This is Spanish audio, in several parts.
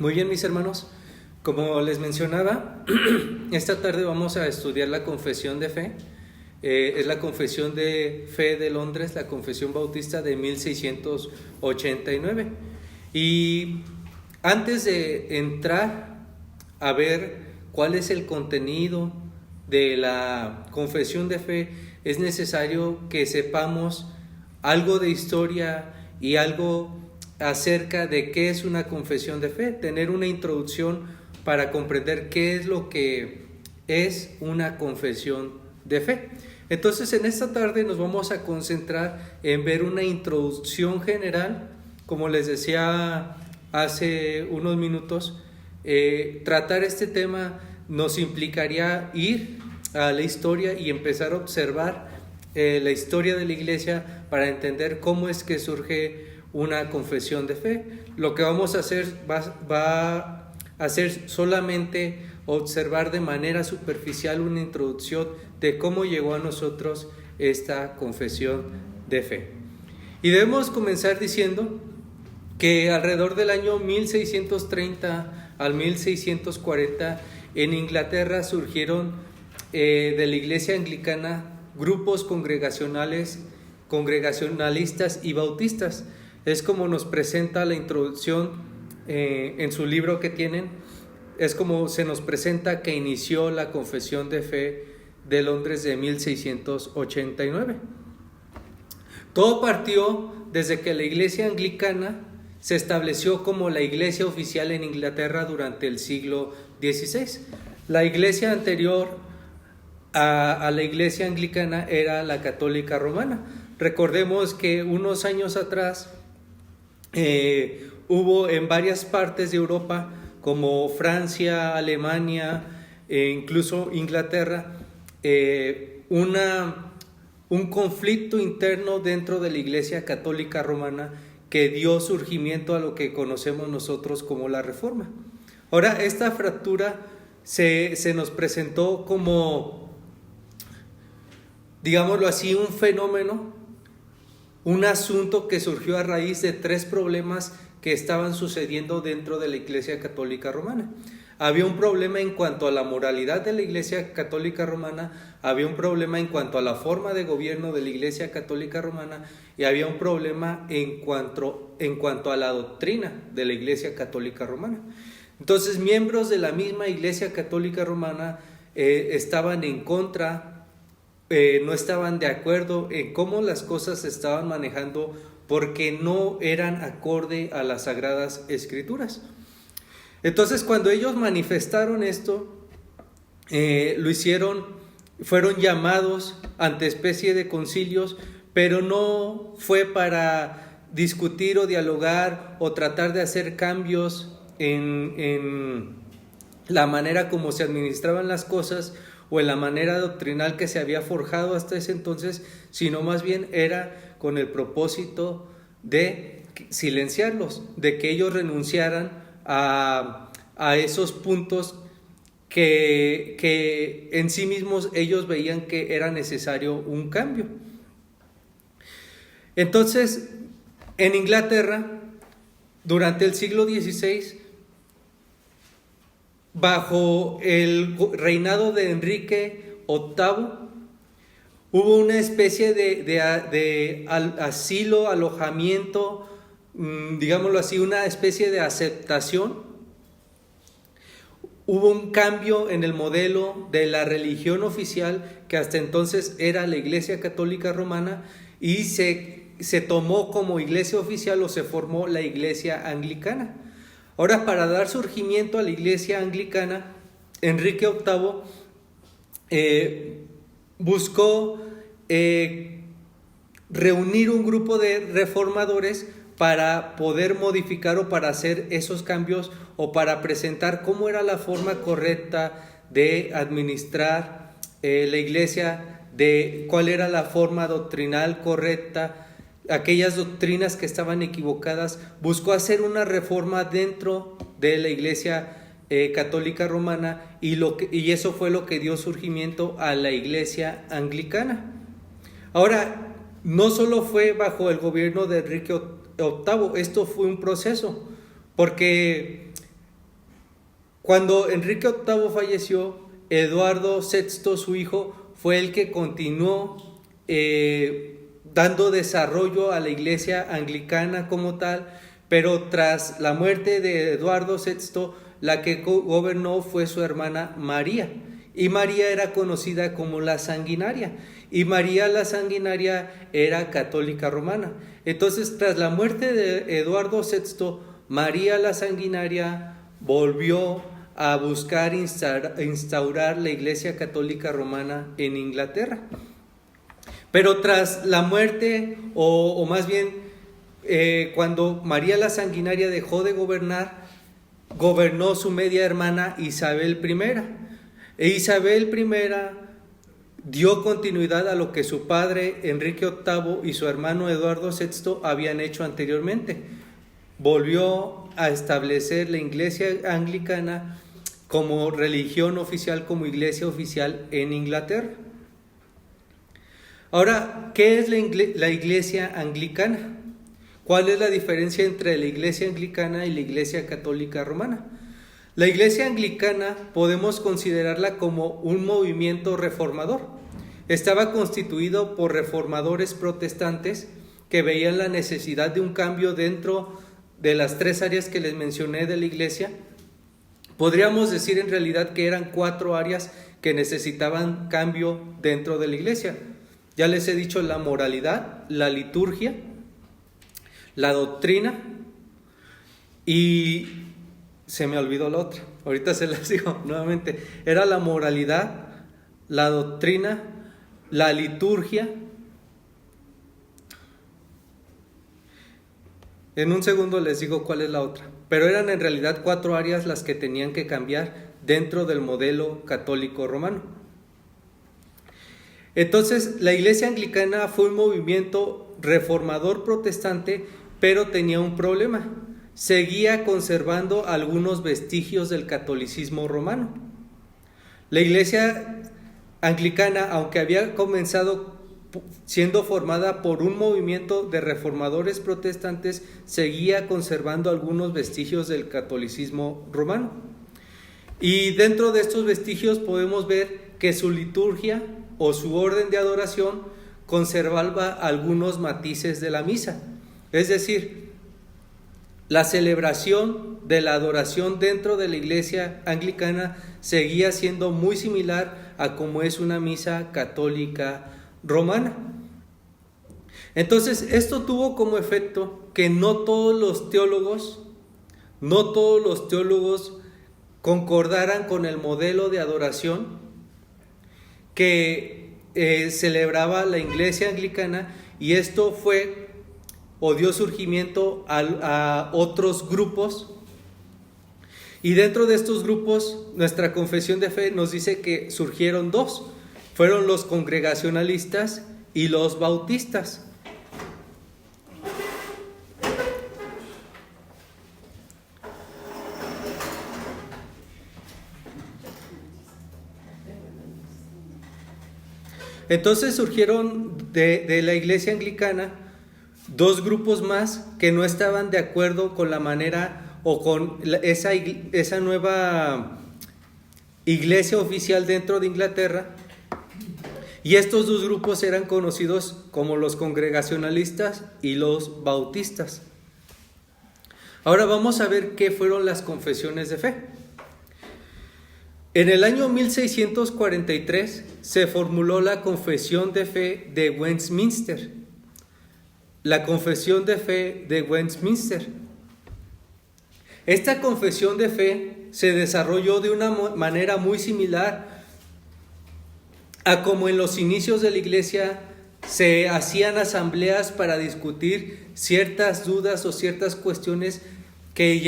Muy bien, mis hermanos. Como les mencionaba, esta tarde vamos a estudiar la confesión de fe. Es la confesión de fe de Londres, la confesión bautista de 1689. Y antes de entrar a ver cuál es el contenido de la confesión de fe, es necesario que sepamos algo de historia y algo acerca de qué es una confesión de fe, tener una introducción para comprender qué es lo que es una confesión de fe. Entonces, en esta tarde nos vamos a concentrar en ver una introducción general. Como les decía hace unos minutos, tratar este tema nos implicaría ir a la historia y empezar a observar la historia de la iglesia para entender cómo es que surge una confesión de fe. Lo que vamos a hacer va a ser solamente observar de manera superficial una introducción de cómo llegó a nosotros esta confesión de fe. Y debemos comenzar diciendo que alrededor del año 1630 al 1640 en Inglaterra surgieron de la iglesia anglicana grupos congregacionalistas y bautistas. Es como nos presenta la introducción en su libro que tienen, es como se nos presenta que inició la confesión de fe de Londres de 1689. Todo partió desde que la iglesia anglicana se estableció como la iglesia oficial en Inglaterra durante el siglo XVI. La iglesia anterior a la iglesia anglicana era la católica romana. Recordemos que unos años atrás hubo en varias partes de Europa, como Francia, Alemania e incluso Inglaterra, un conflicto interno dentro de la Iglesia Católica Romana que dio surgimiento a lo que conocemos nosotros como la Reforma. Ahora, esta fractura se nos presentó como, digámoslo así, un fenómeno, un asunto que surgió a raíz de tres problemas que estaban sucediendo dentro de la Iglesia Católica Romana. Había un problema en cuanto a la moralidad de la Iglesia Católica Romana, había un problema en cuanto a la forma de gobierno de la Iglesia Católica Romana y había un problema en cuanto a la doctrina de la Iglesia Católica Romana. Entonces, miembros de la misma Iglesia Católica Romana estaban en contra, no estaban de acuerdo en cómo las cosas se estaban manejando porque no eran acorde a las Sagradas Escrituras. Entonces, cuando ellos manifestaron esto, lo hicieron, fueron llamados ante especie de concilios, pero no fue para discutir o dialogar o tratar de hacer cambios en la manera como se administraban las cosas o en la manera doctrinal que se había forjado hasta ese entonces, sino más bien era con el propósito de silenciarlos, de que ellos renunciaran a esos puntos que en sí mismos ellos veían que era necesario un cambio. Entonces, en Inglaterra, durante el siglo XVI, bajo el reinado de Enrique VIII, hubo una especie de asilo, alojamiento, digámoslo así, una especie de aceptación. Hubo un cambio en el modelo de la religión oficial, que hasta entonces era la Iglesia Católica Romana, y se tomó como iglesia oficial o se formó la Iglesia Anglicana. Ahora, para dar surgimiento a la Iglesia Anglicana, Enrique VIII buscó reunir un grupo de reformadores para poder modificar o para hacer esos cambios o para presentar cómo era la forma correcta de administrar la iglesia, de cuál era la forma doctrinal correcta, aquellas doctrinas que estaban equivocadas. Buscó hacer una reforma dentro de la iglesia católica romana y eso fue lo que dio surgimiento a la iglesia anglicana. Ahora, no solo fue bajo el gobierno de Enrique VIII, esto fue un proceso, porque Cuando Enrique VIII falleció, Eduardo VI, su hijo, fue el que continuó dando desarrollo a la iglesia anglicana como tal, pero tras la muerte de Eduardo VI, la que gobernó fue su hermana María, y María era conocida como la Sanguinaria, y María la Sanguinaria era católica romana. Entonces, tras la muerte de Eduardo VI, María la Sanguinaria volvió a buscar instaurar la Iglesia Católica Romana en Inglaterra. Pero tras la muerte, o más bien cuando María la Sanguinaria dejó de gobernar, gobernó su media hermana Isabel I. E Isabel I dio continuidad a lo que su padre Enrique VIII y su hermano Eduardo VI habían hecho anteriormente. Volvió a establecer la Iglesia anglicana como religión oficial, como iglesia oficial en Inglaterra. Ahora, ¿qué es la iglesia anglicana? ¿Cuál es la diferencia entre la iglesia anglicana y la iglesia católica romana? La iglesia anglicana podemos considerarla como un movimiento reformador. Estaba constituido por reformadores protestantes que veían la necesidad de un cambio dentro de las tres áreas que les mencioné de la iglesia. Podríamos decir en realidad que eran 4 áreas que necesitaban cambio dentro de la iglesia. Ya les he dicho: la moralidad, la liturgia, la doctrina, y se me olvidó la otra. Ahorita se las digo nuevamente. Era la moralidad, la doctrina, la liturgia. En un segundo les digo cuál es la otra. Pero eran en realidad 4 áreas las que tenían que cambiar dentro del modelo católico romano. Entonces, la iglesia anglicana fue un movimiento reformador protestante, pero tenía un problema: seguía conservando algunos vestigios del catolicismo romano. La iglesia anglicana, aunque había comenzado siendo formada por un movimiento de reformadores protestantes, seguía conservando algunos vestigios del catolicismo romano. Y dentro de estos vestigios podemos ver que su liturgia o su orden de adoración conservaba algunos matices de la misa. Es decir, la celebración de la adoración dentro de la iglesia anglicana seguía siendo muy similar a como es una misa católica romana. Entonces, esto tuvo como efecto que no todos los teólogos concordaran con el modelo de adoración que celebraba la iglesia anglicana, y esto fue o dio surgimiento a otros grupos. Y dentro de estos grupos, nuestra confesión de fe nos dice que surgieron 2. Fueron los congregacionalistas y los bautistas. Entonces surgieron de la iglesia anglicana 2 grupos más que no estaban de acuerdo con la manera o con esa nueva iglesia oficial dentro de Inglaterra. Y estos 2 grupos eran conocidos como los congregacionalistas y los bautistas. Ahora vamos a ver qué fueron las confesiones de fe. En el año 1643 se formuló la Confesión de Fe de Westminster. La Confesión de Fe de Westminster. Esta confesión de fe se desarrolló de una manera muy similar a como en los inicios de la iglesia se hacían asambleas para discutir ciertas dudas o ciertas cuestiones que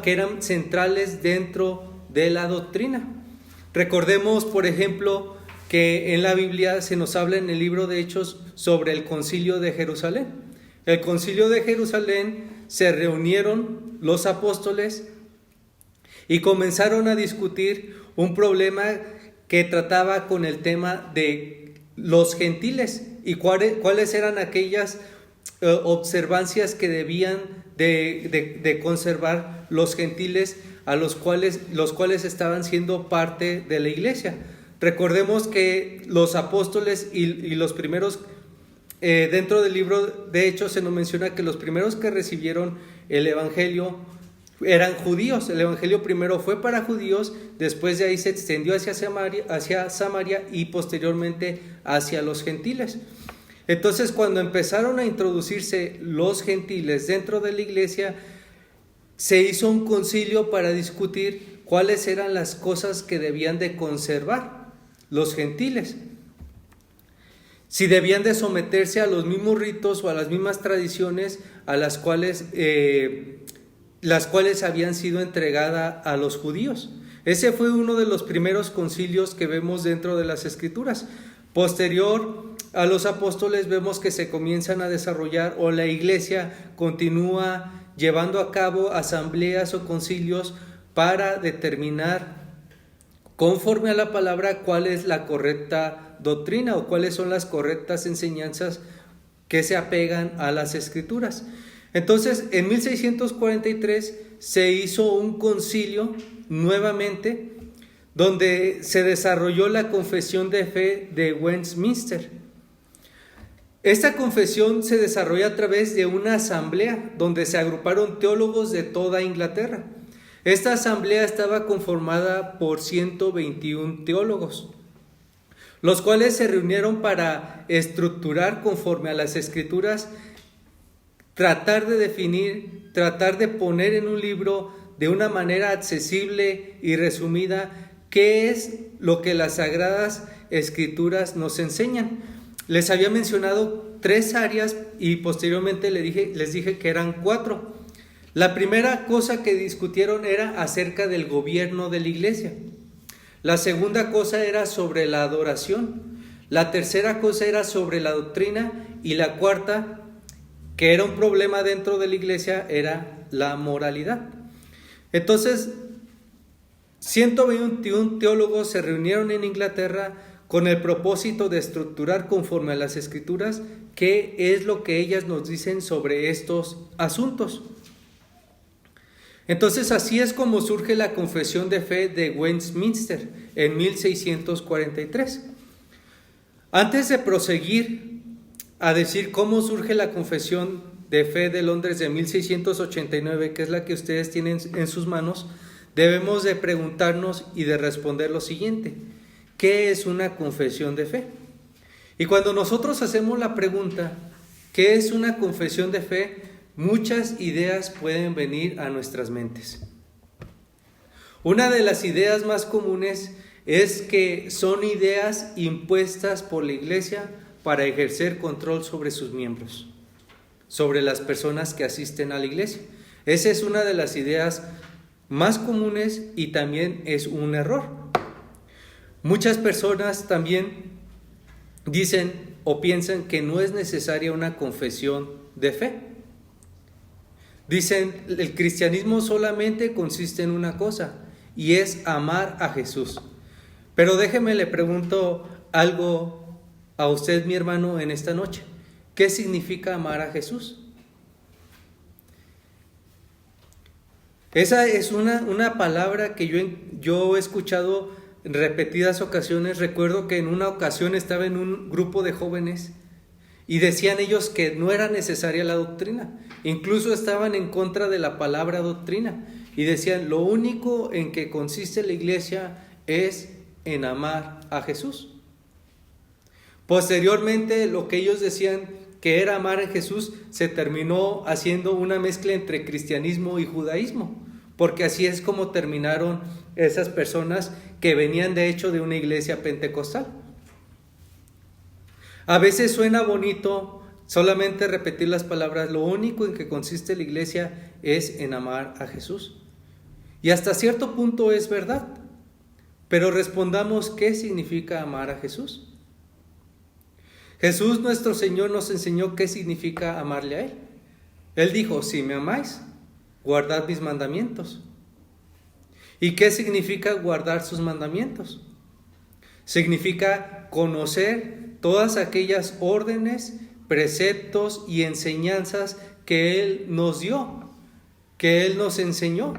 eran centrales dentro de la doctrina. Recordemos, por ejemplo, que en la Biblia se nos habla en el libro de Hechos sobre el Concilio de Jerusalén. El Concilio de Jerusalén se reunieron los apóstoles y comenzaron a discutir un problema que trataba con el tema de los gentiles y cuáles eran aquellas observancias que debían de conservar los gentiles a los cuales estaban siendo parte de la iglesia. Recordemos que los apóstoles y los primeros, dentro del libro de Hechos se nos menciona que los primeros que recibieron el evangelio eran judíos. El evangelio primero fue para judíos, después de ahí se extendió hacia Samaria y posteriormente hacia los gentiles. Entonces, cuando empezaron a introducirse los gentiles dentro de la iglesia, se hizo un concilio para discutir cuáles eran las cosas que debían de conservar los gentiles. Si debían de someterse a los mismos ritos o a las mismas tradiciones a las cuales habían sido entregadas a los judíos. Ese fue uno de los primeros concilios que vemos dentro de las Escrituras. Posterior a los apóstoles vemos que se comienzan a desarrollar, o la iglesia continúa llevando a cabo asambleas o concilios para determinar, conforme a la palabra, cuál es la correcta doctrina o cuáles son las correctas enseñanzas que se apegan a las Escrituras. Entonces, en 1643 se hizo un concilio nuevamente donde se desarrolló la Confesión de Fe de Westminster. Esta confesión se desarrolla a través de una asamblea donde se agruparon teólogos de toda Inglaterra. Esta asamblea estaba conformada por 121 teólogos, los cuales se reunieron para estructurar conforme a las Escrituras, tratar de definir, tratar de poner en un libro de una manera accesible y resumida qué es lo que las Sagradas Escrituras nos enseñan. Les había mencionado 3 áreas y posteriormente les dije que eran 4. La primera cosa que discutieron era acerca del gobierno de la iglesia. La segunda cosa era sobre la adoración. La tercera cosa era sobre la doctrina. Y la cuarta, que era un problema dentro de la iglesia, era la moralidad. Entonces, 121 teólogos se reunieron en Inglaterra con el propósito de estructurar conforme a las Escrituras qué es lo que ellas nos dicen sobre estos asuntos. Entonces, así es como surge la Confesión de Fe de Westminster en 1643. Antes de proseguir a decir cómo surge la Confesión de Fe de Londres de 1689, que es la que ustedes tienen en sus manos, debemos de preguntarnos y de responder lo siguiente: ¿qué es una confesión de fe? Y cuando nosotros hacemos la pregunta, ¿qué es una confesión de fe?, muchas ideas pueden venir a nuestras mentes. Una de las ideas más comunes es que son ideas impuestas por la iglesia para ejercer control sobre sus miembros, sobre las personas que asisten a la iglesia. Esa es una de las ideas más comunes y también es un error. Muchas personas también dicen o piensan que no es necesaria una confesión de fe. Dicen, el cristianismo solamente consiste en una cosa, y es amar a Jesús. Pero déjeme le pregunto algo a usted, mi hermano, en esta noche. ¿Qué significa amar a Jesús? Esa es una palabra que yo he escuchado en repetidas ocasiones. Recuerdo que en una ocasión estaba en un grupo de jóvenes y decían ellos que no era necesaria la doctrina. Incluso estaban en contra de la palabra doctrina y decían, lo único en que consiste la iglesia es en amar a Jesús. Posteriormente, lo que ellos decían que era amar a Jesús se terminó haciendo una mezcla entre cristianismo y judaísmo, porque así es como terminaron esas personas que venían de hecho de una iglesia pentecostal. A veces suena bonito solamente repetir las palabras, lo único en que consiste la iglesia es en amar a Jesús. Y hasta cierto punto es verdad, pero respondamos, ¿qué significa amar a Jesús? Jesús nuestro Señor nos enseñó qué significa amarle a Él. Él dijo, si me amáis, guardad mis mandamientos. ¿Y qué significa guardar sus mandamientos? Significa conocer todas aquellas órdenes, preceptos y enseñanzas que Él nos dio que Él nos enseñó.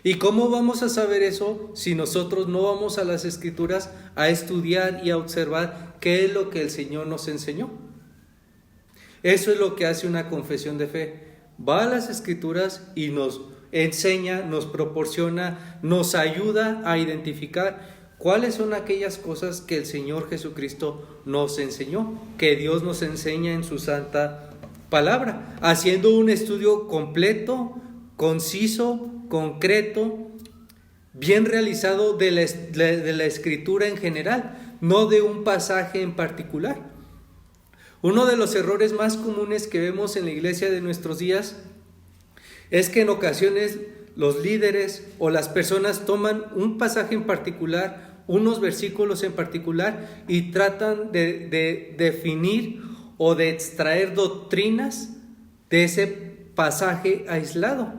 ¿Y cómo vamos a saber eso si nosotros no vamos a las Escrituras a estudiar y a observar qué es lo que el Señor nos enseñó? Eso es lo que hace una confesión de fe. Va a las Escrituras y nos enseña, nos proporciona, nos ayuda a identificar cuáles son aquellas cosas que el Señor Jesucristo nos enseñó, que Dios nos enseña en su santa palabra, haciendo un estudio completo, conciso, concreto, bien realizado de la Escritura en general, no de un pasaje en particular. Uno de los errores más comunes que vemos en la iglesia de nuestros días es que en ocasiones los líderes o las personas toman un pasaje en particular, unos versículos en particular, y tratan de definir o de extraer doctrinas de ese pasaje aislado.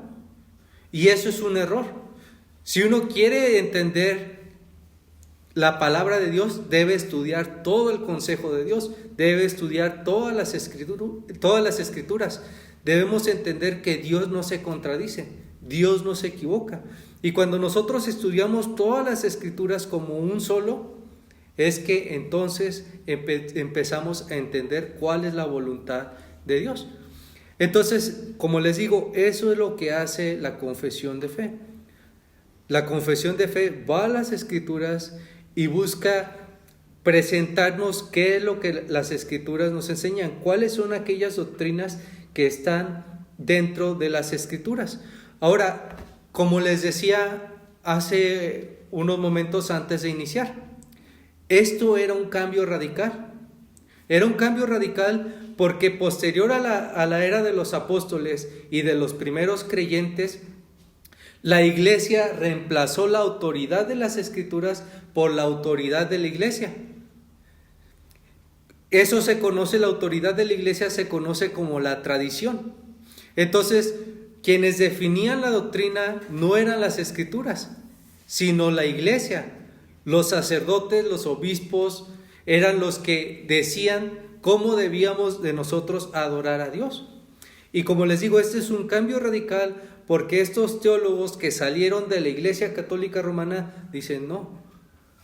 Y eso es un error. Si uno quiere entender la palabra de Dios, debe estudiar todo el consejo de Dios, debe estudiar todas las escrituras. Debemos entender que Dios no se contradice, Dios no se equivoca. Y cuando nosotros estudiamos todas las escrituras como un solo, es que entonces empezamos a entender cuál es la voluntad de Dios. Entonces, como les digo, eso es lo que hace la confesión de fe. La confesión de fe va a las escrituras y busca presentarnos qué es lo que las escrituras nos enseñan, cuáles son aquellas doctrinas que están dentro de las escrituras. Ahora, como les decía hace unos momentos antes de iniciar, esto era un cambio radical. Era un cambio radical porque posterior a la era de los apóstoles y de los primeros creyentes, la iglesia reemplazó la autoridad de las escrituras por la autoridad de la iglesia. Eso se conoce, la autoridad de la iglesia se conoce como la tradición. Entonces, quienes definían la doctrina no eran las escrituras, sino la iglesia. Los sacerdotes, los obispos, eran los que decían cómo debíamos de nosotros adorar a Dios. Y como les digo, este es un cambio radical porque estos teólogos que salieron de la Iglesia Católica Romana dicen no,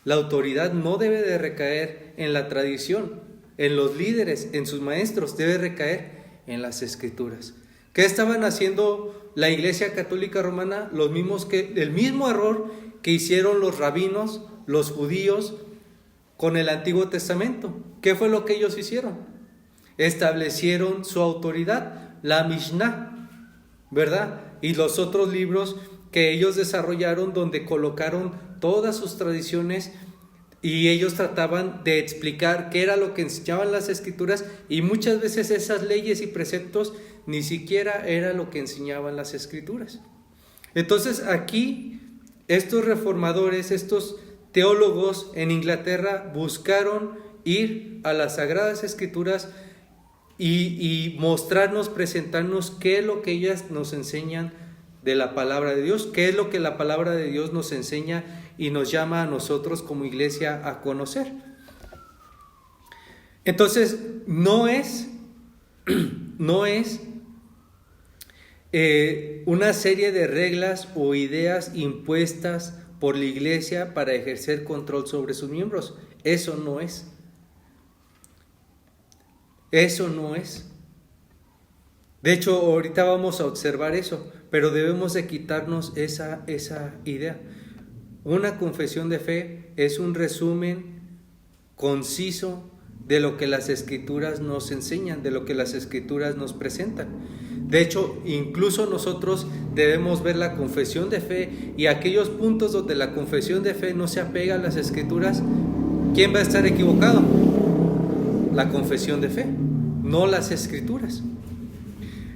la autoridad no debe de recaer en la tradición, en los líderes, en sus maestros, debe recaer en las escrituras. ¿Qué estaban haciendo la Iglesia Católica Romana? El mismo error que hicieron los rabinos, los judíos, con el Antiguo Testamento. ¿Qué fue lo que ellos hicieron? Establecieron su autoridad, la Mishnah, ¿verdad? Y los otros libros que ellos desarrollaron donde colocaron todas sus tradiciones y ellos trataban de explicar qué era lo que enseñaban las escrituras y muchas veces esas leyes y preceptos ni siquiera era lo que enseñaban las escrituras. Entonces aquí estos reformadores, estos teólogos en Inglaterra buscaron ir a las Sagradas Escrituras y mostrarnos, presentarnos qué es lo que ellas nos enseñan de la palabra de Dios, qué es lo que la palabra de Dios nos enseña y nos llama a nosotros como iglesia a conocer. Entonces, no es una serie de reglas o ideas impuestas por la iglesia para ejercer control sobre sus miembros. Eso no es. Eso no es. De hecho, ahorita vamos a observar eso, pero debemos de quitarnos esa idea. Una confesión de fe es un resumen conciso de lo que las escrituras nos enseñan, de lo que las escrituras nos presentan. De hecho, incluso nosotros debemos ver la confesión de fe y aquellos puntos donde la confesión de fe no se apega a las escrituras. ¿Quién va a estar equivocado? La confesión de fe, no las escrituras.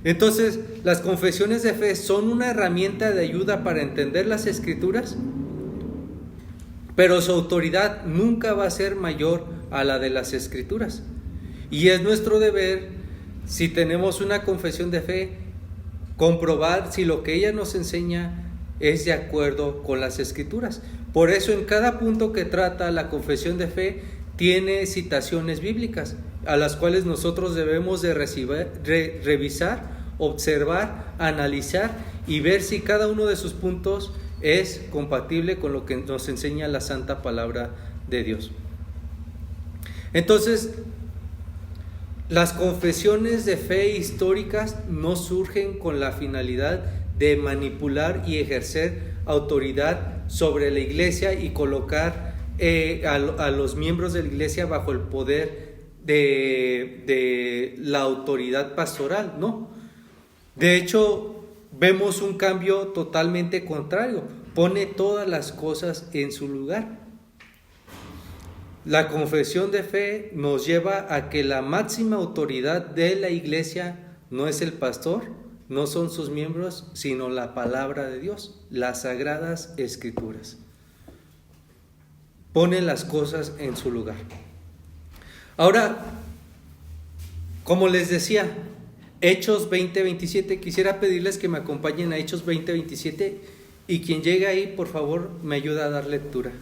Entonces, las confesiones de fe son una herramienta de ayuda para entender las escrituras, pero su autoridad nunca va a ser mayor a la de las escrituras. Y es nuestro deber, si tenemos una confesión de fe, comprobar si lo que ella nos enseña es de acuerdo con las escrituras. Por eso en cada punto que trata la confesión de fe tiene citaciones bíblicas a las cuales nosotros debemos de revisar observar, analizar y ver si cada uno de sus puntos es compatible con lo que nos enseña la santa palabra de Dios. Entonces, las confesiones de fe históricas no surgen con la finalidad de manipular y ejercer autoridad sobre la iglesia y colocar a los miembros de la iglesia bajo el poder de la autoridad pastoral, no. De hecho, vemos un cambio totalmente contrario. Pone todas las cosas en su lugar. La confesión de fe nos lleva a que la máxima autoridad de la iglesia no es el pastor, no son sus miembros, sino la palabra de Dios, las sagradas escrituras. Pone las cosas en su lugar. Ahora, como les decía, Hechos 20:27, quisiera pedirles que me acompañen a Hechos 20:27 y quien llegue ahí, por favor, me ayuda a dar lectura.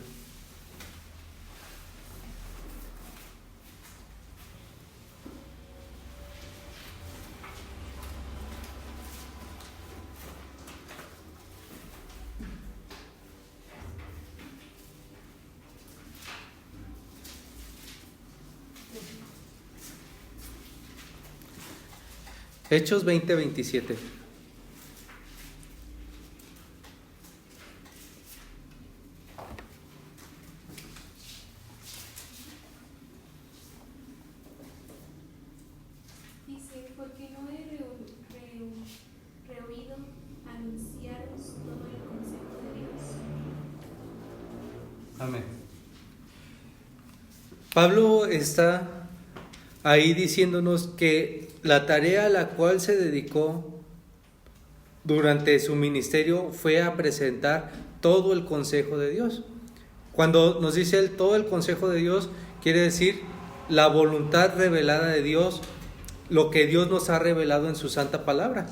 Hechos 20:27. Dice, porque no he reoído anunciaros todo el consejo de Dios. Amén. Pablo está ahí diciéndonos que la tarea a la cual se dedicó durante su ministerio fue a presentar todo el consejo de Dios. Cuando nos dice él todo el consejo de Dios, quiere decir la voluntad revelada de Dios, lo que Dios nos ha revelado en su santa palabra.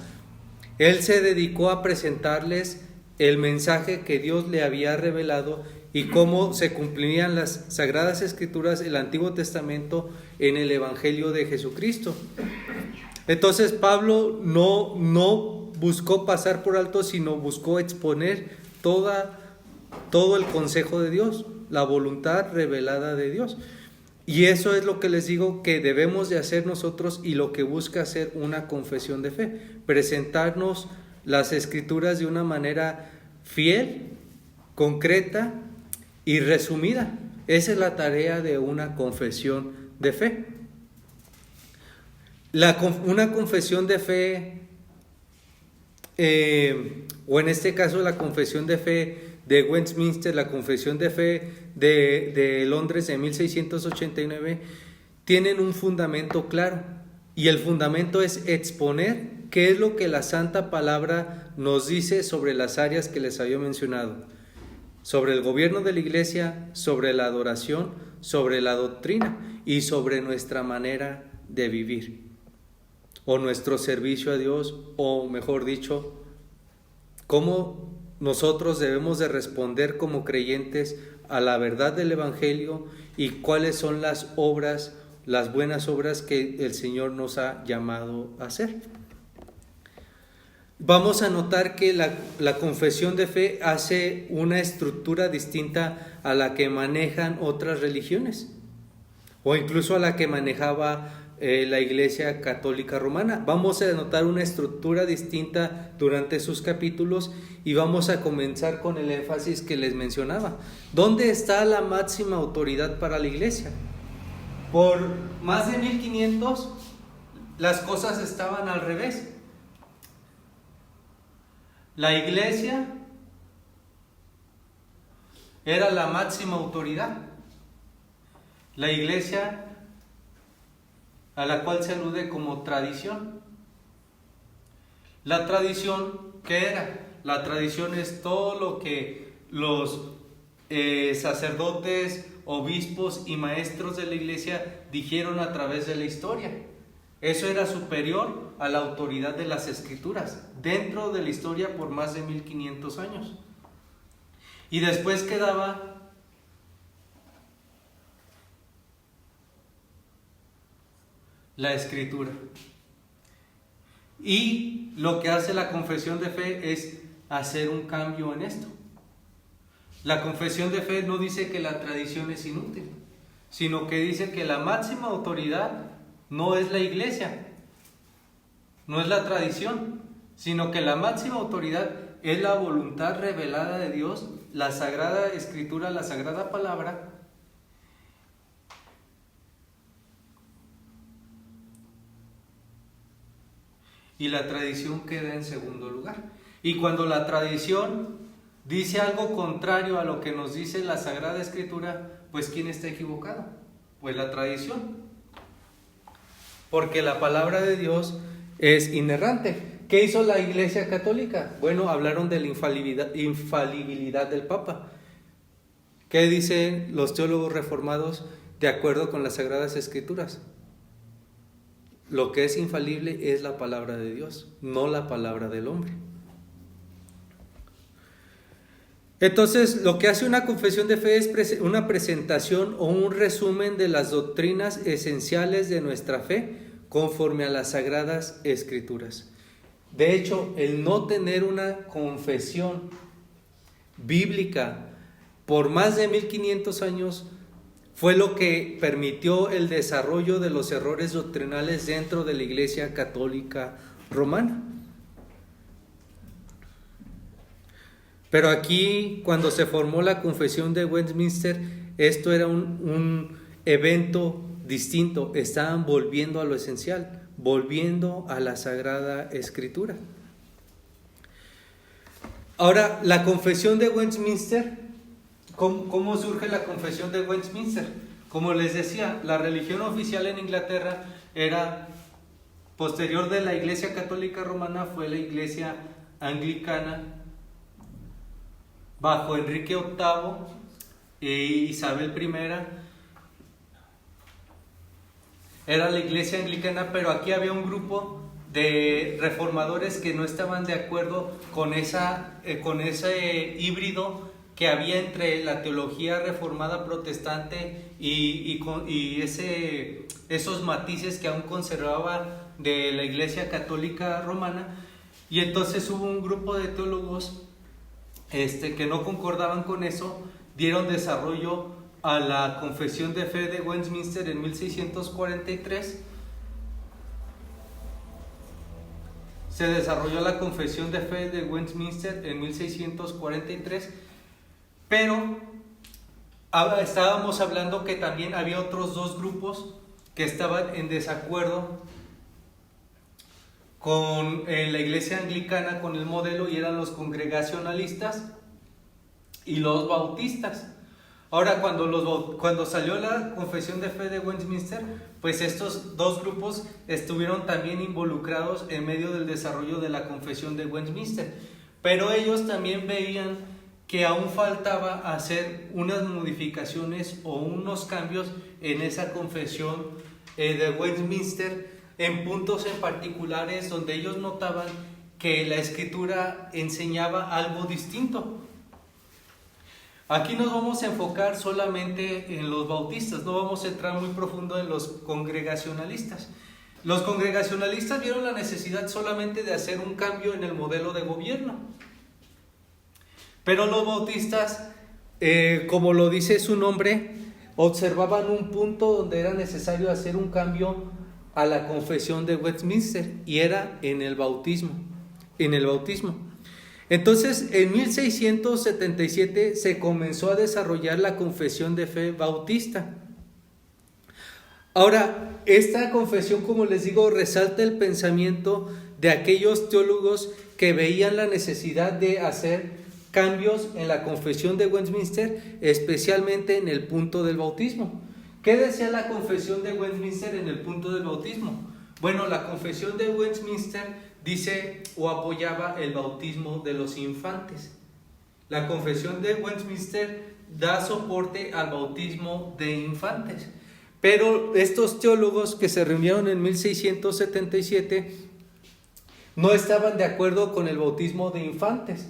Él se dedicó a presentarles el mensaje que Dios le había revelado y cómo se cumplirían las sagradas escrituras del Antiguo Testamento en el Evangelio de Jesucristo. Entonces Pablo no buscó pasar por alto, sino buscó exponer todo el consejo de Dios, la voluntad revelada de Dios. Y eso es lo que les digo que debemos de hacer nosotros y lo que busca hacer una confesión de fe, presentarnos las escrituras de una manera fiel, concreta y resumida. Esa es la tarea de una confesión de fe. Una confesión de fe, o en este caso la confesión de fe de Westminster, la confesión de fe de Londres de 1689, tienen un fundamento claro. Y el fundamento es exponer qué es lo que la Santa Palabra nos dice sobre las áreas que les había mencionado. Sobre el gobierno de la iglesia, sobre la adoración, sobre la doctrina y sobre nuestra manera de vivir. O nuestro servicio a Dios, o mejor dicho, cómo nosotros debemos de responder como creyentes a la verdad del Evangelio y cuáles son las obras, las buenas obras que el Señor nos ha llamado a hacer. Vamos a notar que la confesión de fe hace una estructura distinta a la que manejan otras religiones o incluso a la que manejaba la Iglesia Católica Romana. Vamos a notar una estructura distinta durante sus capítulos y vamos a comenzar con el énfasis que les mencionaba. ¿Dónde está la máxima autoridad para la Iglesia? Por más de 1500 las cosas estaban al revés. La Iglesia era la máxima autoridad. La Iglesia a la cual se alude como tradición. La tradición, ¿qué era? La tradición es todo lo que los sacerdotes, obispos y maestros de la iglesia dijeron a través de la historia. Eso era superior a la autoridad de las escrituras dentro de la historia por más de 1500 años. Y después quedaba la escritura. Y lo que hace la confesión de fe es hacer un cambio en esto. La confesión de fe no dice que la tradición es inútil, sino que dice que la máxima autoridad no es la iglesia, no es la tradición, sino que la máxima autoridad es la voluntad revelada de Dios, la Sagrada Escritura, la Sagrada Palabra. Y la tradición queda en segundo lugar. Y cuando la tradición dice algo contrario a lo que nos dice la Sagrada Escritura, pues ¿quién está equivocado? Pues la tradición. Porque la palabra de Dios es inerrante. ¿Qué hizo la Iglesia Católica? Bueno, hablaron de la infalibilidad del Papa. ¿Qué dicen los teólogos reformados de acuerdo con las Sagradas Escrituras? Lo que es infalible es la palabra de Dios, no la palabra del hombre. Entonces, lo que hace una confesión de fe es una presentación o un resumen de las doctrinas esenciales de nuestra fe conforme a las Sagradas Escrituras. De hecho, el no tener una confesión bíblica por más de 1500 años fue lo que permitió el desarrollo de los errores doctrinales dentro de la Iglesia Católica Romana. Pero aquí, cuando se formó la Confesión de Westminster, esto era un evento distinto. Estaban volviendo a lo esencial, volviendo a la Sagrada Escritura. Ahora, la Confesión de Westminster, ¿cómo surge la Confesión de Westminster? Como les decía, la religión oficial en Inglaterra era posterior de la Iglesia Católica Romana, fue la Iglesia Anglicana bajo Enrique VIII e Isabel I. Era la Iglesia Anglicana, pero aquí había un grupo de reformadores que no estaban de acuerdo con ese híbrido que había entre la teología reformada protestante y esos matices que aún conservaba de la Iglesia Católica Romana. Y entonces hubo un grupo de teólogos que no concordaban con eso, dieron desarrollo a la Confesión de Fe de Westminster en 1643. Se desarrolló la Confesión de Fe de Westminster en 1643, pero estábamos hablando que también había otros dos grupos que estaban en desacuerdo con la Iglesia Anglicana, con el modelo, y eran los congregacionalistas y los bautistas. Ahora, cuando salió la Confesión de Fe de Westminster, pues estos dos grupos estuvieron también involucrados en medio del desarrollo de la Confesión de Westminster, pero ellos también veían que aún faltaba hacer unas modificaciones o unos cambios en esa Confesión de Westminster, en puntos en particulares donde ellos notaban que la Escritura enseñaba algo distinto. Aquí nos vamos a enfocar solamente en los bautistas, no vamos a entrar muy profundo en los congregacionalistas. Los congregacionalistas vieron la necesidad solamente de hacer un cambio en el modelo de gobierno. Pero los bautistas, como lo dice su nombre, observaban un punto donde era necesario hacer un cambio a la Confesión de Westminster, y era en el bautismo. Entonces, en 1677 se comenzó a desarrollar la Confesión de Fe bautista. Ahora, esta confesión, como les digo, resalta el pensamiento de aquellos teólogos que veían la necesidad de hacer cambios en la Confesión de Westminster, especialmente en el punto del bautismo. ¿Qué decía la Confesión de Westminster en el punto del bautismo? Bueno, la Confesión de Westminster dice o apoyaba el bautismo de los infantes. La Confesión de Westminster da soporte al bautismo de infantes. Pero estos teólogos que se reunieron en 1677 no estaban de acuerdo con el bautismo de infantes.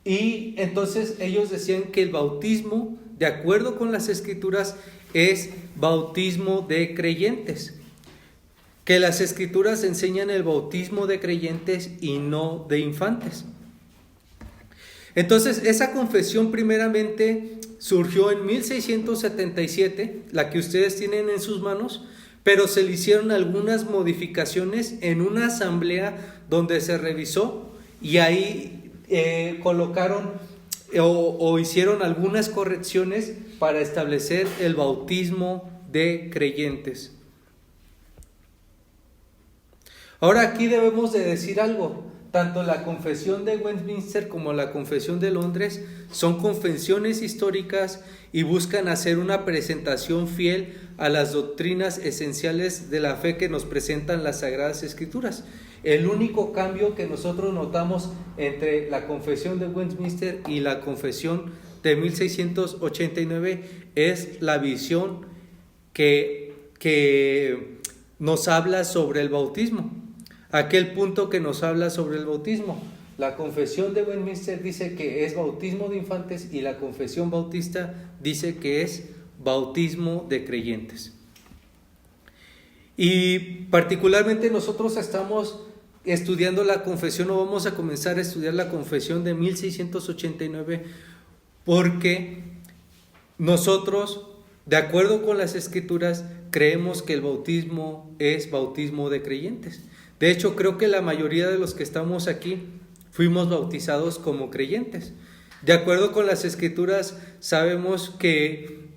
Y entonces ellos decían que el bautismo, de acuerdo con las Escrituras, es bautismo de creyentes. que las Escrituras enseñan el bautismo de creyentes y no de infantes. Entonces, esa confesión primeramente surgió en 1677, la que ustedes tienen en sus manos, pero se le hicieron algunas modificaciones en una asamblea donde se revisó y ahí colocaron o hicieron algunas correcciones para establecer el bautismo de creyentes. Ahora aquí debemos de decir algo. Tanto la Confesión de Westminster como la Confesión de Londres son confesiones históricas y buscan hacer una presentación fiel a las doctrinas esenciales de la fe que nos presentan las Sagradas Escrituras. El único cambio que nosotros notamos entre la Confesión de Westminster y la Confesión de 1689 es la visión que nos habla sobre el bautismo. Aquel punto que nos habla sobre el bautismo. La Confesión de Westminster dice que es bautismo de infantes y la Confesión Bautista dice que es bautismo de creyentes. Y particularmente nosotros estamos estudiando la confesión, o vamos a comenzar a estudiar la confesión de 1689, porque nosotros, de acuerdo con las Escrituras, creemos que el bautismo es bautismo de creyentes. De hecho, creo que la mayoría de los que estamos aquí fuimos bautizados como creyentes. De acuerdo con las Escrituras, sabemos que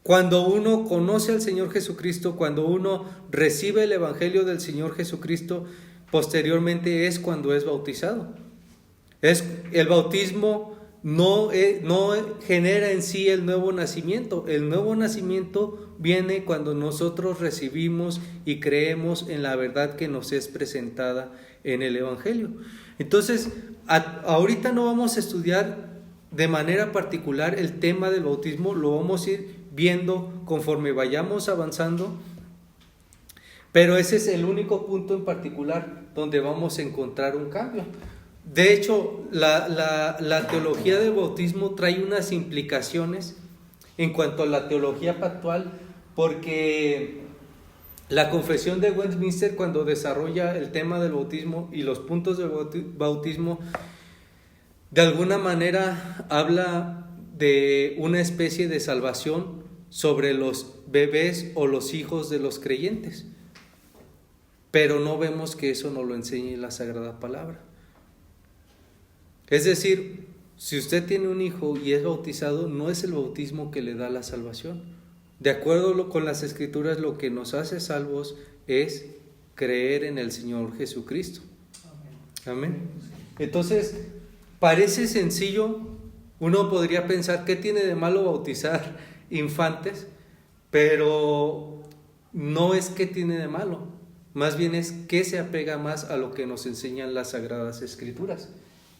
cuando uno conoce al Señor Jesucristo, cuando uno recibe el Evangelio del Señor Jesucristo, posteriormente es cuando es bautizado. El bautismo no genera en sí el nuevo nacimiento. El nuevo nacimiento viene cuando nosotros recibimos y creemos en la verdad que nos es presentada en el Evangelio. Entonces, ahorita no vamos a estudiar de manera particular el tema del bautismo, lo vamos a ir viendo conforme vayamos avanzando, pero ese es el único punto en particular donde vamos a encontrar un cambio. De hecho, la teología del bautismo trae unas implicaciones en cuanto a la teología pactual, porque la Confesión de Westminster, cuando desarrolla el tema del bautismo y los puntos del bautismo, de alguna manera habla de una especie de salvación sobre los bebés o los hijos de los creyentes, pero no vemos que eso nos lo enseñe la Sagrada Palabra. Es decir, si usted tiene un hijo y es bautizado, no es el bautismo que le da la salvación. De acuerdo con las Escrituras, lo que nos hace salvos es creer en el Señor Jesucristo. Amén. Entonces, parece sencillo. Uno podría pensar, ¿qué tiene de malo bautizar infantes? Pero no es qué tiene de malo. Más bien es qué se apega más a lo que nos enseñan las Sagradas Escrituras,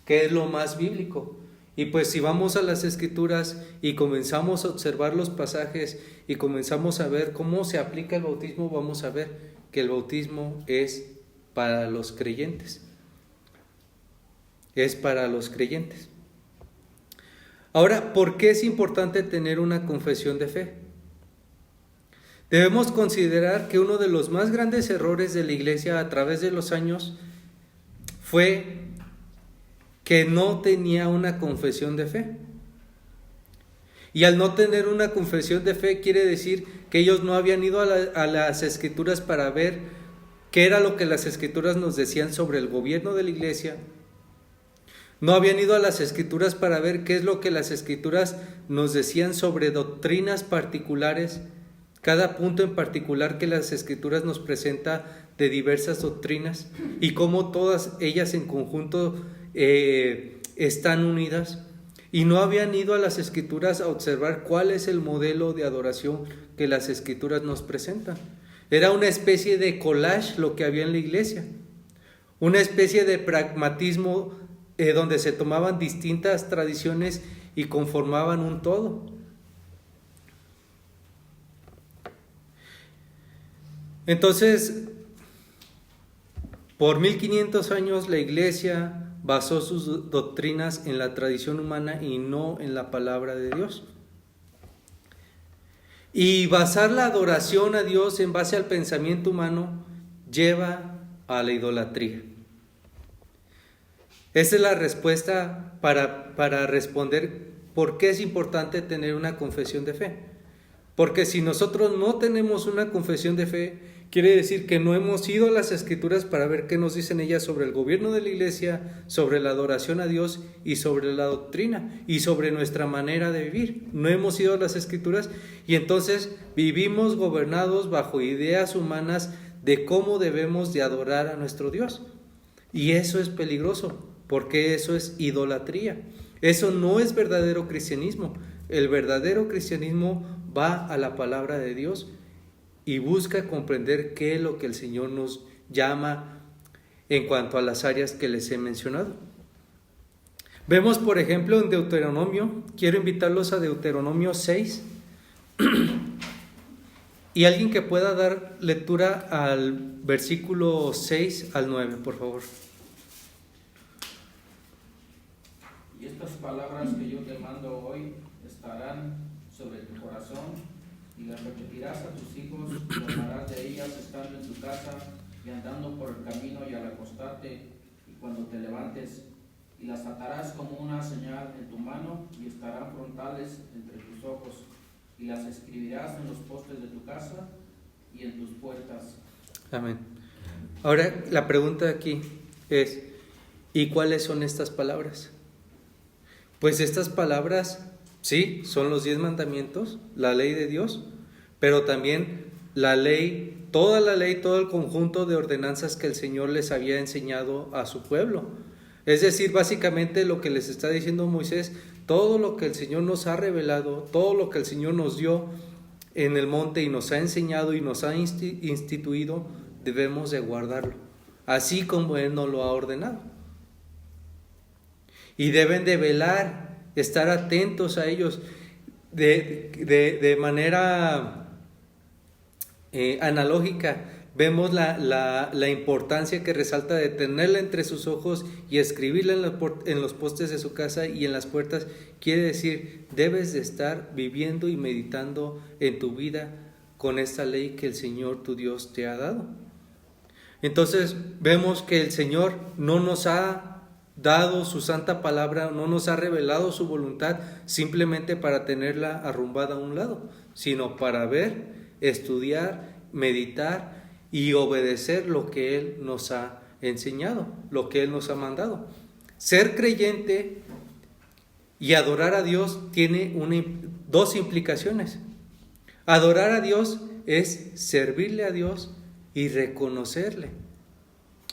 que es lo más bíblico. Y pues si vamos a las Escrituras y comenzamos a observar los pasajes y comenzamos a ver cómo se aplica el bautismo, vamos a ver que el bautismo es para los creyentes. Es para los creyentes. Ahora, ¿por qué es importante tener una confesión de fe? Debemos considerar que uno de los más grandes errores de la Iglesia a través de los años fue que no tenía una confesión de fe. Y al no tener una confesión de fe quiere decir que ellos no habían ido a las Escrituras para ver qué era lo que las Escrituras nos decían sobre el gobierno de la Iglesia. No habían ido a las Escrituras para ver qué es lo que las Escrituras nos decían sobre doctrinas particulares, cada punto en particular que las Escrituras nos presenta de diversas doctrinas y cómo todas ellas en conjunto están unidas. Y no habían ido a las Escrituras a observar cuál es el modelo de adoración que las Escrituras nos presentan. Era una especie de collage lo que había en la iglesia, una especie de pragmatismo donde se tomaban distintas tradiciones y conformaban un todo. Entonces, por 1500 años la iglesia basó sus doctrinas en la tradición humana y no en la palabra de Dios. Y basar la adoración a Dios en base al pensamiento humano lleva a la idolatría. Esa es la respuesta para responder por qué es importante tener una confesión de fe. Porque si nosotros no tenemos una confesión de fe, quiere decir que no hemos ido a las Escrituras para ver qué nos dicen ellas sobre el gobierno de la iglesia, sobre la adoración a Dios y sobre la doctrina y sobre nuestra manera de vivir. No hemos ido a las Escrituras y entonces vivimos gobernados bajo ideas humanas de cómo debemos de adorar a nuestro Dios. Y eso es peligroso, porque eso es idolatría. Eso no es verdadero cristianismo. El verdadero cristianismo va a la palabra de Dios y busca comprender qué es lo que el Señor nos llama en cuanto a las áreas que les he mencionado. Vemos, por ejemplo, en Deuteronomio, quiero invitarlos a Deuteronomio 6, y alguien que pueda dar lectura al versículo 6 al 9, por favor. Y estas palabras que yo te mando hoy estarán sobre tu corazón, y las repetirás a tus hijos, y hablarás de ellas estando en tu casa y andando por el camino y al acostarte y cuando te levantes, y las atarás como una señal en tu mano y estarán frontales entre tus ojos, y las escribirás en los postes de tu casa y en tus puertas. Amén. Ahora la pregunta aquí es, ¿y cuáles son estas palabras? Pues estas palabras, sí, son los 10 mandamientos, la ley de Dios, pero también la ley, todo el conjunto de ordenanzas que el Señor les había enseñado a su pueblo. Es decir, básicamente lo que les está diciendo Moisés, todo lo que el Señor nos ha revelado, todo lo que el Señor nos dio en el monte y nos ha enseñado y nos ha instituido, debemos de guardarlo, así como Él nos lo ha ordenado. Y deben de velar, estar atentos a ellos de manera analógica. Vemos la importancia que resalta de tenerla entre sus ojos y escribirla en los postes de su casa y en las puertas. Quiere decir, debes de estar viviendo y meditando en tu vida con esta ley que el Señor tu Dios te ha dado. Entonces vemos que el Señor no nos ha dado su santa palabra, no nos ha revelado su voluntad simplemente para tenerla arrumbada a un lado, sino para ver, estudiar, meditar y obedecer lo que Él nos ha enseñado, lo que Él nos ha mandado. Ser creyente y adorar a Dios tiene dos implicaciones. Adorar a Dios es servirle a Dios y reconocerle,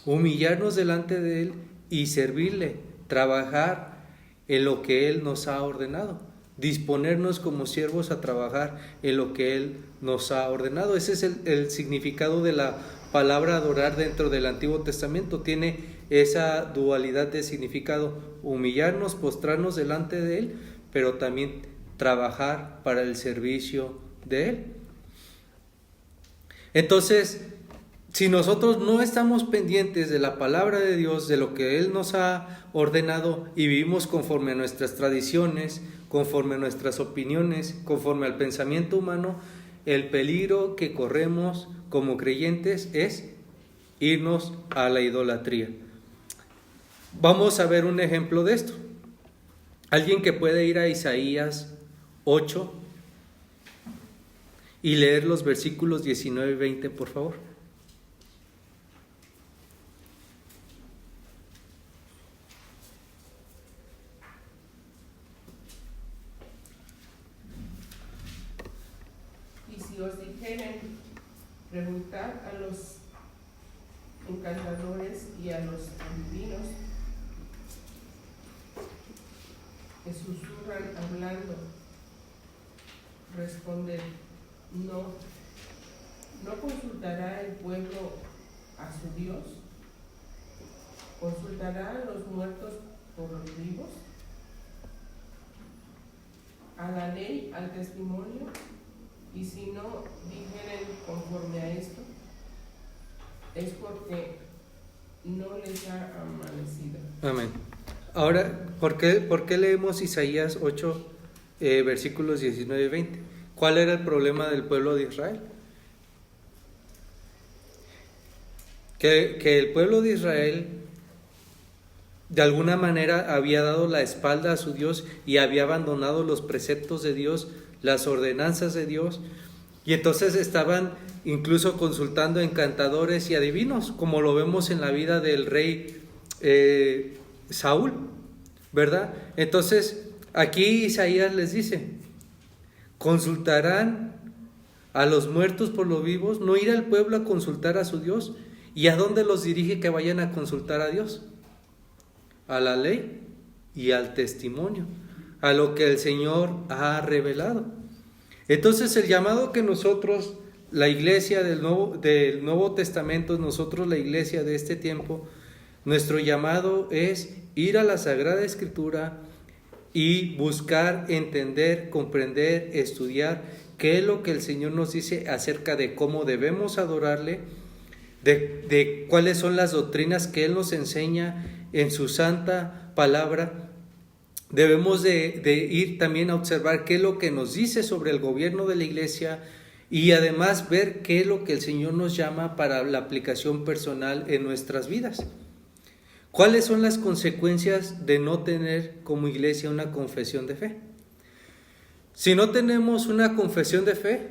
humillarnos delante de Él y servirle, trabajar en lo que Él nos ha ordenado, disponernos como siervos a trabajar en lo que Él nos ha ordenado. Ese es el significado de la palabra adorar dentro del Antiguo Testamento. Tiene esa dualidad de significado: humillarnos, postrarnos delante de Él, pero también trabajar para el servicio de Él. Entonces, si nosotros no estamos pendientes de la palabra de Dios, de lo que Él nos ha ordenado, y vivimos conforme a nuestras tradiciones, conforme a nuestras opiniones, conforme al pensamiento humano, el peligro que corremos como creyentes es irnos a la idolatría. Vamos a ver un ejemplo de esto. Alguien que puede ir a Isaías 8 y leer los versículos 19 y 20, por favor. Si os dijeren, preguntad a los encantadores y a los adivinos que susurran hablando, responded, ¿no consultará el pueblo a su Dios? ¿Consultará a los muertos por los vivos? ¿A la ley, al testimonio? Y si no dijeren conforme a esto, es porque no les ha amanecido. Amén. Ahora, ¿por qué leemos Isaías 8, versículos 19 y 20? ¿Cuál era el problema del pueblo de Israel? Que el pueblo de Israel de alguna manera había dado la espalda a su Dios y había abandonado los preceptos de Dios, las ordenanzas de Dios, y entonces estaban incluso consultando encantadores y adivinos, como lo vemos en la vida del rey Saúl, ¿verdad? Entonces aquí Isaías les dice: consultarán a los muertos por los vivos. ¿No irá el pueblo a consultar a su Dios? ¿Y a dónde los dirige que vayan a consultar a Dios? A la ley y al testimonio, a lo que el Señor ha revelado. Entonces el llamado que nosotros, la iglesia del Nuevo Testamento, nosotros la iglesia de este tiempo, nuestro llamado es ir a la Sagrada Escritura y buscar, entender, comprender, estudiar qué es lo que el Señor nos dice acerca de cómo debemos adorarle, de cuáles son las doctrinas que Él nos enseña en su santa palabra. Debemos de ir también a observar qué es lo que nos dice sobre el gobierno de la iglesia y además ver qué es lo que el Señor nos llama para la aplicación personal en nuestras vidas. ¿Cuáles son las consecuencias de no tener como iglesia una confesión de fe? Si no tenemos una confesión de fe,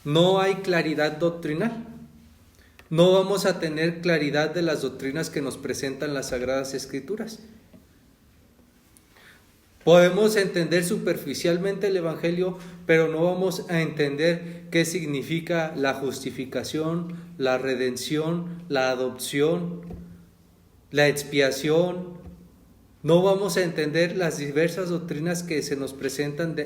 no hay claridad doctrinal. No vamos a tener claridad de las doctrinas que nos presentan las Sagradas Escrituras. Podemos entender superficialmente el Evangelio, pero no vamos a entender qué significa la justificación, la redención, la adopción, la expiación. No vamos a entender las diversas doctrinas que se nos presentan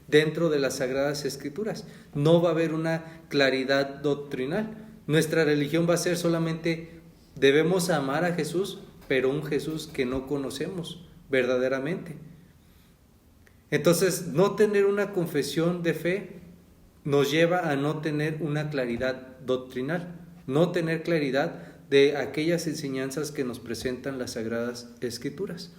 dentro de las Sagradas Escrituras. No va a haber una claridad doctrinal. Nuestra religión va a ser solamente: debemos amar a Jesús, pero un Jesús que no conocemos verdaderamente. Entonces, no tener una confesión de fe nos lleva a no tener una claridad doctrinal, no tener claridad de aquellas enseñanzas que nos presentan las Sagradas Escrituras.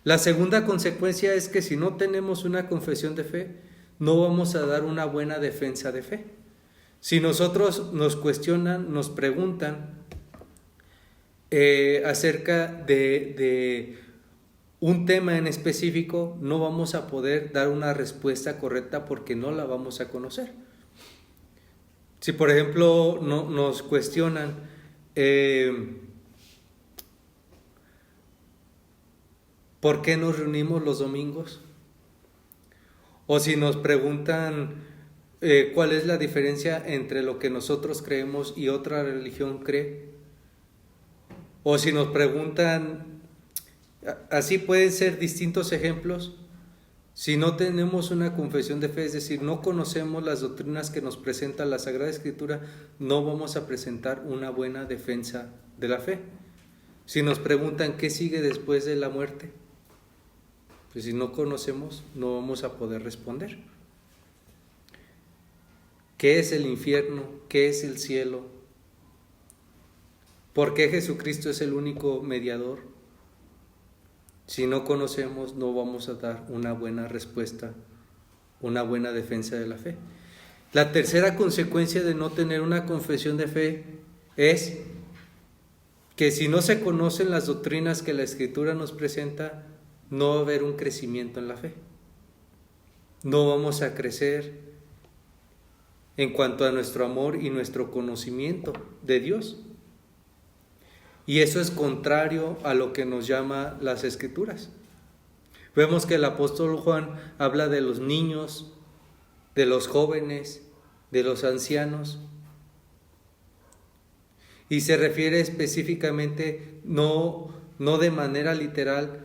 La segunda consecuencia es que si no tenemos una confesión de fe, no vamos a dar una buena defensa de fe. Si nosotros nos cuestionan, nos preguntan acerca de un tema en específico, no vamos a poder dar una respuesta correcta porque no la vamos a conocer. Si por ejemplo nos cuestionan ¿por qué nos reunimos los domingos? O si nos preguntan ¿cuál es la diferencia entre lo que nosotros creemos y otra religión cree? O si nos preguntan, así pueden ser distintos ejemplos. Si no tenemos una confesión de fe, es decir, no conocemos las doctrinas que nos presenta la Sagrada Escritura, no vamos a presentar una buena defensa de la fe. Si nos preguntan qué sigue después de la muerte, pues si no conocemos, no vamos a poder responder. ¿Qué es el infierno? ¿Qué es el cielo? ¿Por qué Jesucristo es el único mediador? Si no conocemos, no vamos a dar una buena respuesta, una buena defensa de la fe. La tercera consecuencia de no tener una confesión de fe es que si no se conocen las doctrinas que la Escritura nos presenta, no va a haber un crecimiento en la fe. No vamos a crecer en cuanto a nuestro amor y nuestro conocimiento de Dios. Y eso es contrario a lo que nos llama las Escrituras. Vemos que el apóstol Juan habla de los niños, de los jóvenes, de los ancianos. Y se refiere específicamente, no de manera literal,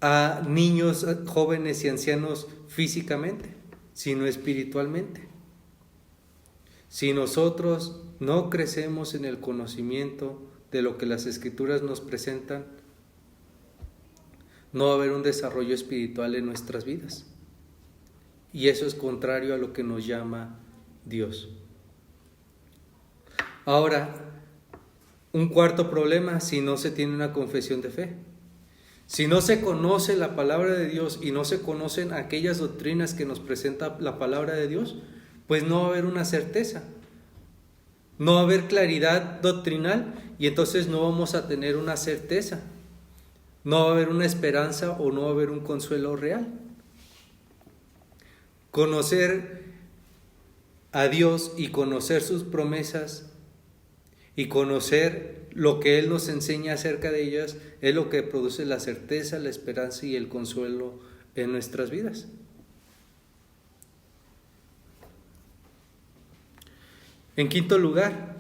a niños, jóvenes y ancianos físicamente, sino espiritualmente. Si nosotros no crecemos en el conocimiento de lo que las Escrituras nos presentan, no va a haber un desarrollo espiritual en nuestras vidas. Y eso es contrario a lo que nos llama Dios. Ahora, un cuarto problema si no se tiene una confesión de fe. Si no se conoce la palabra de Dios y no se conocen aquellas doctrinas que nos presenta la palabra de Dios, pues no va a haber una certeza, no va a haber claridad doctrinal y entonces no vamos a tener una certeza, no va a haber una esperanza o no va a haber un consuelo real. Conocer a Dios y conocer sus promesas y conocer lo que Él nos enseña acerca de ellas es lo que produce la certeza, la esperanza y el consuelo en nuestras vidas. En quinto lugar,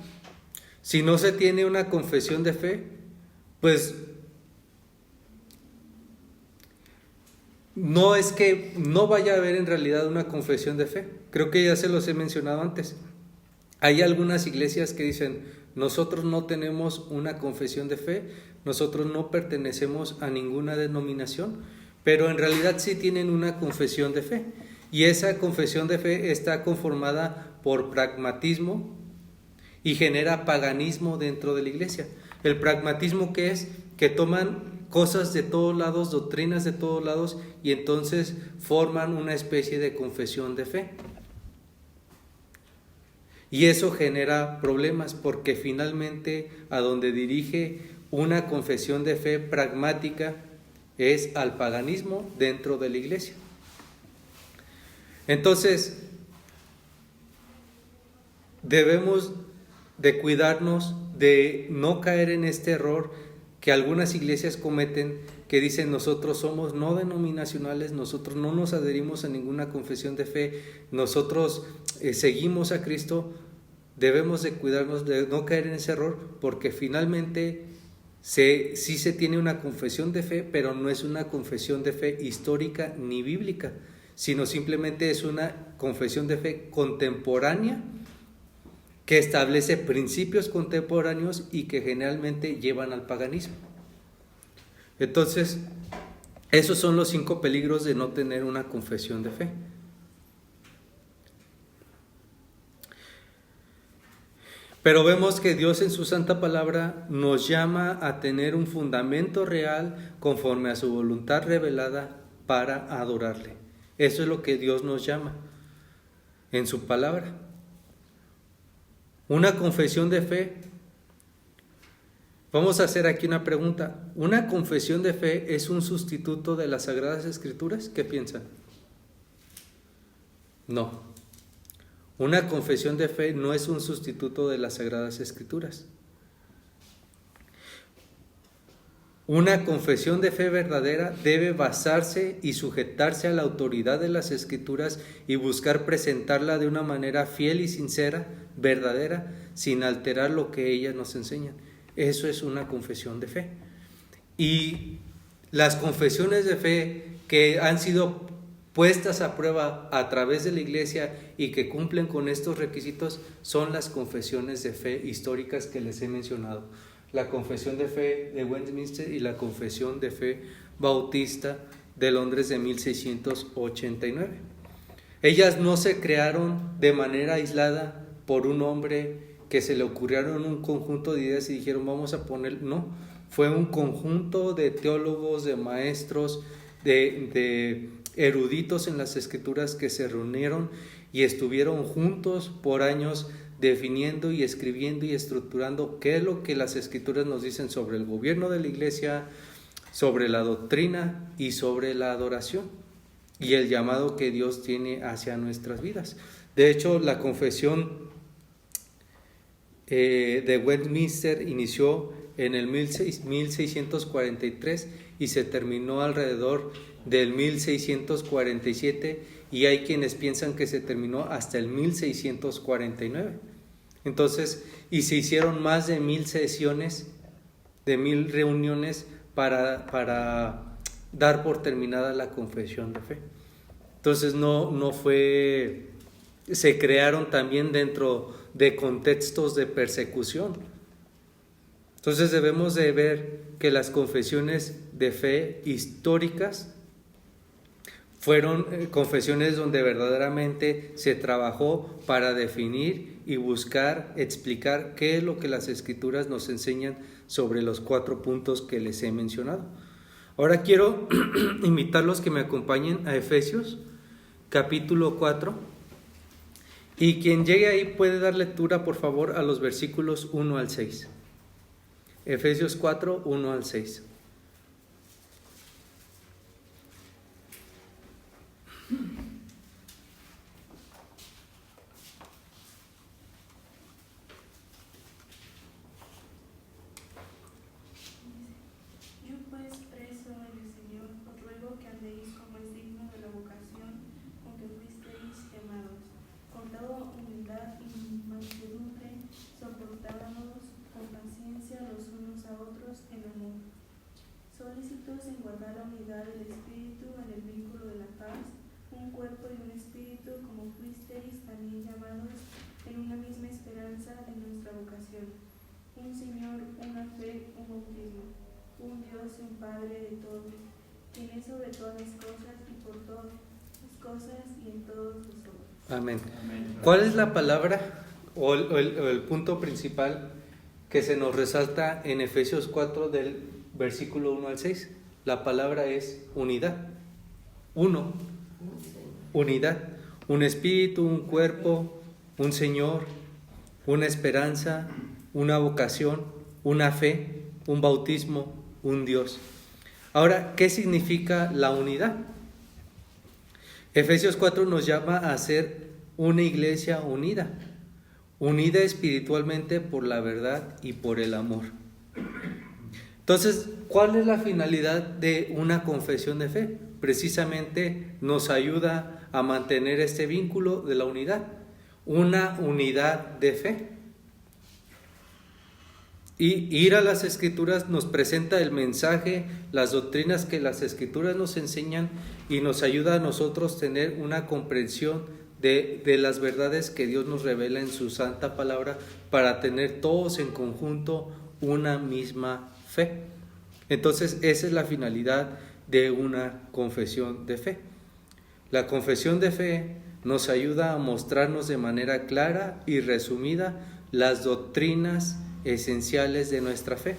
si no se tiene una confesión de fe, pues no es que no vaya a haber en realidad una confesión de fe. Creo que ya se los he mencionado antes. Hay algunas iglesias que dicen, nosotros no tenemos una confesión de fe, nosotros no pertenecemos a ninguna denominación, pero en realidad sí tienen una confesión de fe. Y esa confesión de fe está conformada por pragmatismo y genera paganismo dentro de la iglesia. El pragmatismo, ¿qué es? Que toman cosas de todos lados, doctrinas de todos lados, y entonces forman una especie de confesión de fe. Y eso genera problemas porque finalmente a donde dirige una confesión de fe pragmática es al paganismo dentro de la iglesia. Entonces, debemos de cuidarnos de no caer en este error que algunas iglesias cometen, que dicen nosotros somos no denominacionales, nosotros no nos adherimos a ninguna confesión de fe, nosotros seguimos a Cristo. Debemos de cuidarnos de no caer en ese error porque finalmente sí se tiene una confesión de fe, pero no es una confesión de fe histórica ni bíblica, sino simplemente es una confesión de fe contemporánea que establece principios contemporáneos y que generalmente llevan al paganismo. Entonces, esos son los 5 peligros de no tener una confesión de fe. Pero vemos que Dios en su santa palabra nos llama a tener un fundamento real conforme a su voluntad revelada para adorarle. Eso es lo que Dios nos llama en su palabra. Una confesión de fe. Vamos a hacer aquí una pregunta. ¿Una confesión de fe es un sustituto de las Sagradas Escrituras? ¿Qué piensan? No. Una confesión de fe no es un sustituto de las Sagradas Escrituras. Una confesión de fe verdadera debe basarse y sujetarse a la autoridad de las Escrituras y buscar presentarla de una manera fiel y sincera, verdadera, sin alterar lo que ellas nos enseñan. Eso es una confesión de fe. Y las confesiones de fe que han sido puestas a prueba a través de la iglesia y que cumplen con estos requisitos son las confesiones de fe históricas que les he mencionado. La confesión de fe de Westminster y la confesión de fe bautista de Londres de 1689. Ellas no se crearon de manera aislada por un hombre que se le ocurrieron un conjunto de ideas y dijeron vamos a poner, no, fue un conjunto de teólogos, de maestros, de eruditos en las Escrituras que se reunieron y estuvieron juntos por años definiendo y escribiendo y estructurando qué es lo que las Escrituras nos dicen sobre el gobierno de la iglesia, sobre la doctrina y sobre la adoración y el llamado que Dios tiene hacia nuestras vidas. De hecho, la confesión de Westminster inició en el 1643 y se terminó alrededor del 1647 y hay quienes piensan que se terminó hasta el 1649. Entonces, y se hicieron más de 1000 sesiones, de 1000 reuniones para dar por terminada la confesión de fe. Entonces no fue, se crearon también dentro de contextos de persecución. Entonces debemos de ver que las confesiones de fe históricas fueron confesiones donde verdaderamente se trabajó para definir y buscar explicar qué es lo que las Escrituras nos enseñan sobre los 4 puntos que les he mencionado. Ahora quiero invitarlos que me acompañen a Efesios, capítulo 4. Y quien llegue ahí puede dar lectura, por favor, a los versículos 1 al 6. Efesios 4, 1 al 6. Yo pues, preso en el Señor, os ruego que andéis como es digno de la vocación con que fuisteis llamados, con toda humildad y mansedumbre, soportándonos con paciencia los unos a otros en amor, solícitos en guardar la unidad del Espíritu en el vínculo de la paz, un cuerpo y un espíritu, como fuisteis también llamados en una misma esperanza de nuestra vocación, un Señor, una fe, un bautismo, un Dios y un Padre de todos, quien es sobre todas las cosas y por todas las cosas y en todos vosotros. Amén. ¿Cuál es la palabra o el punto principal que se nos resalta en Efesios 4 del versículo 1 al 6? La palabra es unidad. Uno, unidad. Un espíritu, un cuerpo, un Señor, una esperanza, una vocación, una fe, un bautismo, un Dios. Ahora, ¿qué significa la unidad? Efesios 4 nos llama a ser una iglesia unida, unida espiritualmente por la verdad y por el amor. Entonces, ¿cuál es la finalidad de una confesión de fe? Precisamente nos ayuda a mantener este vínculo de la unidad, una unidad de fe. Y ir a las Escrituras nos presenta el mensaje, las doctrinas que las Escrituras nos enseñan y nos ayuda a nosotros tener una comprensión de las verdades que Dios nos revela en su santa palabra para tener todos en conjunto una misma fe. Entonces, esa es la finalidad de una confesión de fe. La confesión de fe nos ayuda a mostrarnos de manera clara y resumida las doctrinas esenciales de nuestra fe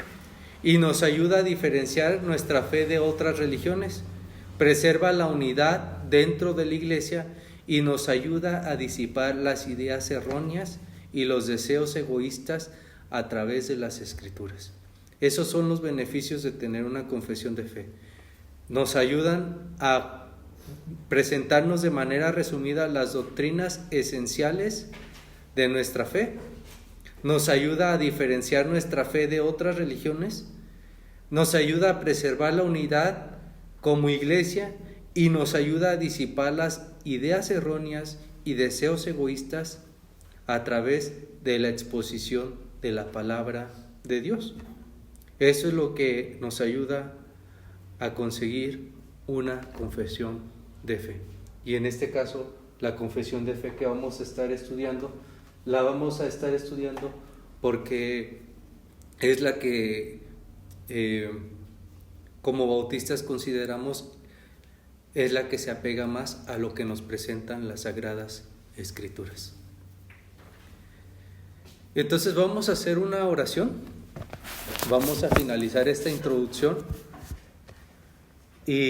y nos ayuda a diferenciar nuestra fe de otras religiones, preserva la unidad dentro de la iglesia y nos ayuda a disipar las ideas erróneas y los deseos egoístas a través de las Escrituras. Esos son los beneficios de tener una confesión de fe. Nos ayudan a presentarnos de manera resumida las doctrinas esenciales de nuestra fe, nos ayuda a diferenciar nuestra fe de otras religiones, nos ayuda a preservar la unidad como iglesia y nos ayuda a disipar las ideas erróneas y deseos egoístas a través de la exposición de la palabra de Dios. Eso es lo que nos ayuda a conseguir una confesión de fe. Y en este caso, la confesión de fe que vamos a estar estudiando, la vamos a estar estudiando porque es la que como bautistas consideramos es la que se apega más a lo que nos presentan las Sagradas Escrituras. Entonces vamos a hacer una oración, vamos a finalizar esta introducción